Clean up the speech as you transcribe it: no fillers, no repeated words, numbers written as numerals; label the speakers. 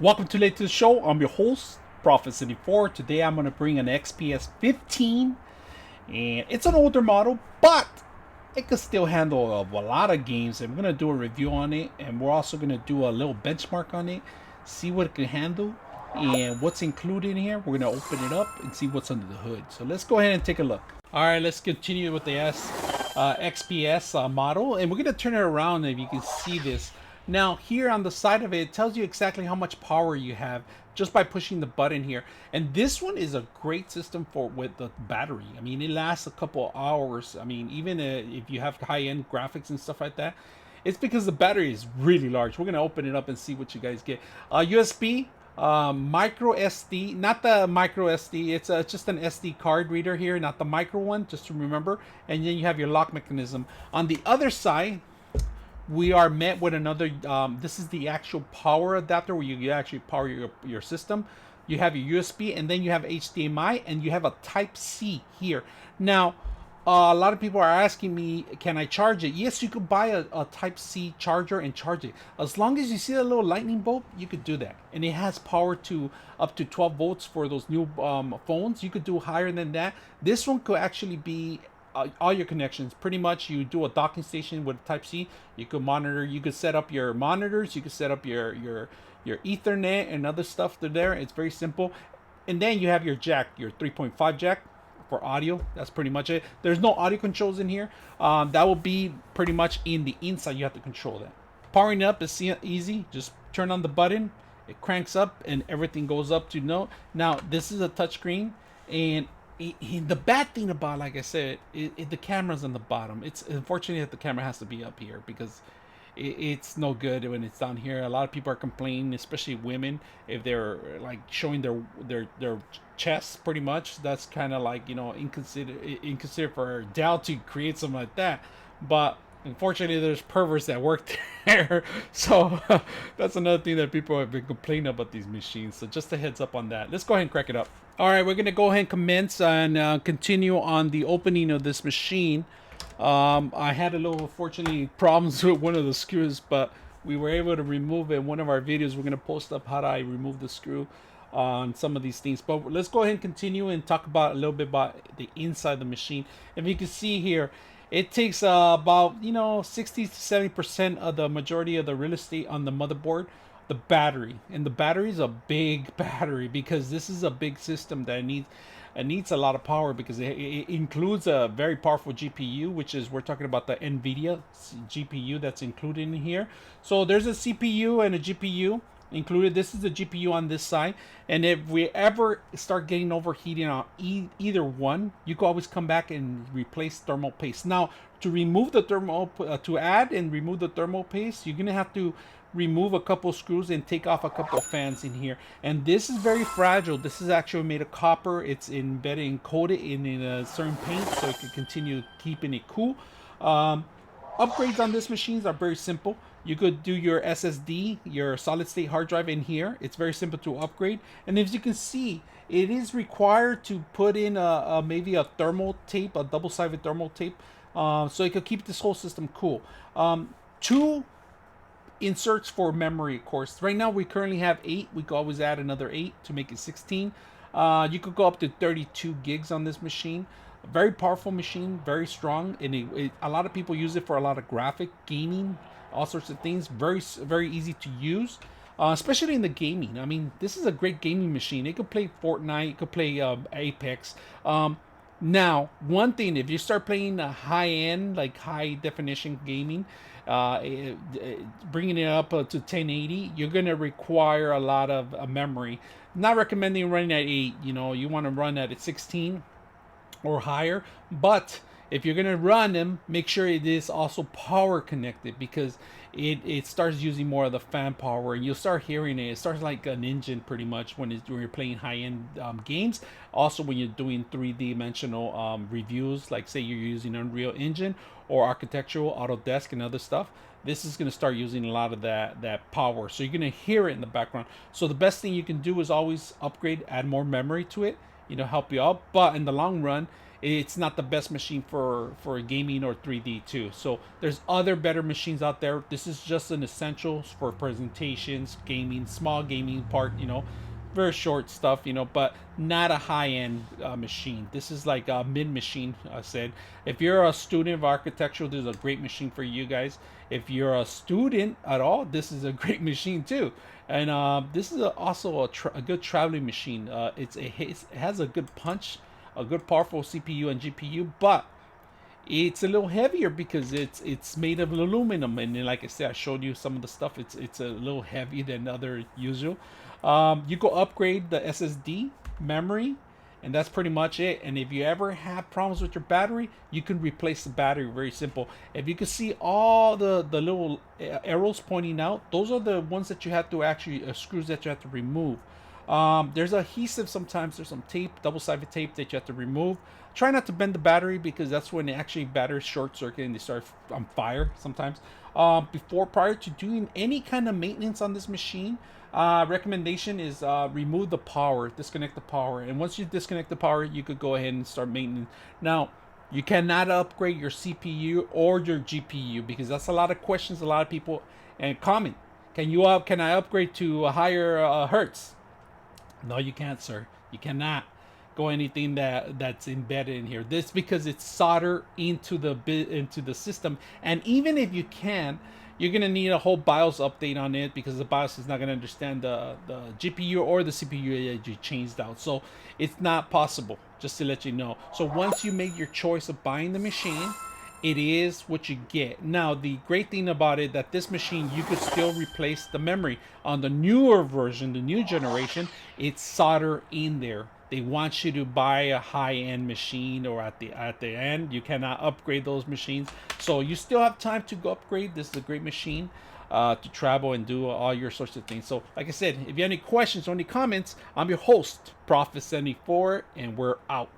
Speaker 1: Welcome to Late to the Show. I'm your host, Prophet74. Today I'm going to bring an XPS 15, and it's an older model, but it can still handle a lot of games. I'm going to do a review on it, and we're also going to do a little benchmark on it, see what it can handle, and what's included in here. We're going to open it up and see what's under the hood. So let's go ahead and take a look. All right, let's continue with the XPS model, and we're going to turn it around if you can see this. Now here on the side of it, it tells you exactly how much power you have just by pushing the button here. And this one is a great system for with the battery. I mean, it lasts a couple of hours. I mean, even if you have high-end graphics and stuff like that, it's because the battery is really large. We're gonna open it up and see what you guys get. USB, micro SD, not the micro SD. It's just an SD card reader here, not the micro one, just to remember. And then you have your lock mechanism. On the other side, we are met with another, this is the actual power adapter where you actually power your system. You have your USB, and then you have HDMI, and you have a Type-C here. Now, a lot of people are asking me, can I charge it? Yes, you could buy a Type-C charger and charge it. As long as you see a little lightning bolt, you could do that. And it has power to up to 12 volts for those new phones. You could do higher than that. This one could actually be all your connections. Pretty much you do a docking station with Type-C. You could monitor, you could set up your monitors, you could set up your Ethernet and other stuff there. It's very simple. And then you have your jack, your 3.5 jack for audio. That's pretty much it. There's no audio controls in here. That will be pretty much in the inside. You have to control that. Powering it up is easy. Just turn on the button, it cranks up, and everything goes up to no. Now this is a touchscreen, and the bad thing about, like I said, the camera's on the bottom. It's unfortunate that the camera has to be up here because it's no good when it's down here. A lot of people are complaining, especially women, if they're like showing their chests. Pretty much, that's kind of like, you know, inconsiderate for Dell to create something like that. But unfortunately, there's perverts that work there. So that's another thing that people have been complaining about these machines. So just a heads up on that. Let's go ahead and crack it up. All right, we're going to go ahead and commence and continue on the opening of this machine. I had a little, unfortunately, problems with one of the screws, but we were able to remove it. In one of our videos, we're going to post up how I remove the screw on some of these things. But let's go ahead and continue and talk about a little bit about the inside of the machine. If you can see here, it takes about, 60 to 70% of the majority of the real estate on the motherboard. The battery, and the battery is a big battery because this is a big system that needs a lot of power because it includes a very powerful GPU, which is, we're talking about the NVIDIA GPU that's included in here. So there's a CPU and a GPU included. This is the GPU on this side, and if we ever start getting overheating on either one, you can always come back and replace thermal paste. Now, to remove the thermal, to add and remove the thermal paste, you're gonna have to remove a couple screws and take off a couple of fans in here. And this is very fragile. This is actually made of copper. It's embedded and coated in a certain paint so it can continue keeping it cool. Upgrades on this machines are very simple. You could do your SSD, your solid state hard drive in here. It's very simple to upgrade. And as you can see, it is required to put in maybe a thermal tape, a double-sided thermal tape, so it could keep this whole system cool. Two inserts for memory, of course. Right now we currently have 8. We could always add another 8 to make it 16. You could go up to 32 gigs on this machine. A very powerful machine, very strong, and a lot of people use it for a lot of graphic gaming, all sorts of things. Very easy to use, especially in the gaming. I mean, this is a great gaming machine. It could play Fortnite, it could play Apex. Now, one thing, if you start playing high-end, like high-definition gaming, bringing it up to 1080, you're going to require a lot of memory. Not recommending running at 8. You want to run at 16 or higher. But if you're going to run them, make sure it is also power connected, because it starts using more of the fan power, and you'll start hearing it. It starts like an engine pretty much when you're playing high-end games. Also, when you're doing 3D-dimensional reviews, like say you're using Unreal Engine or Architectural, Autodesk, and other stuff, this is going to start using a lot of that power. So you're going to hear it in the background. So the best thing you can do is always upgrade, add more memory to it, help you out. But in the long run, it's not the best machine for gaming or 3D too. So there's other better machines out there. This is just an essential for presentations, gaming, small gaming part, you know, very short stuff, you know, but not a high-end machine. This is like a mid machine. I said, if you're a student of architecture, this is a great machine for you guys. If you're a student at all, this is a great machine too. And this is also a good traveling machine. It has a good punch, a good powerful CPU and GPU, but it's a little heavier because it's made of aluminum, and then, like I said, I showed you some of the stuff. It's a little heavier than other usual. You go upgrade the SSD memory, and that's pretty much it. And if you ever have problems with your battery, you can replace the battery. Very simple. If you can see all the little arrows pointing out, those are the ones that you have to actually screws that you have to remove. There's adhesive sometimes. There's some tape, double-sided tape that you have to remove. Try not to bend the battery because that's when actually batteries short circuit and they start on fire sometimes. Prior to doing any kind of maintenance on this machine, recommendation is remove the power, disconnect the power, and once you disconnect the power, you could go ahead and start maintenance. Now, you cannot upgrade your CPU or your GPU because that's a lot of questions, a lot of people and comment. Can I upgrade to a higher hertz? No, you can't, sir. You cannot go anything that's embedded in here. This because it's soldered into the system, and even if you can, you're gonna need a whole BIOS update on it because the BIOS is not gonna understand the GPU or the CPU that you changed out. So it's not possible. Just to let you know. So once you make your choice of buying the machine, it is what you get. Now, the great thing about it that this machine, you could still replace the memory. On the newer version, the new generation, it's soldered in there. They want you to buy a high-end machine, or at the end, you cannot upgrade those machines. So you still have time to go upgrade. This is a great machine to travel and do all your sorts of things. So, like I said, if you have any questions or any comments, I'm your host, Prophet74, and we're out.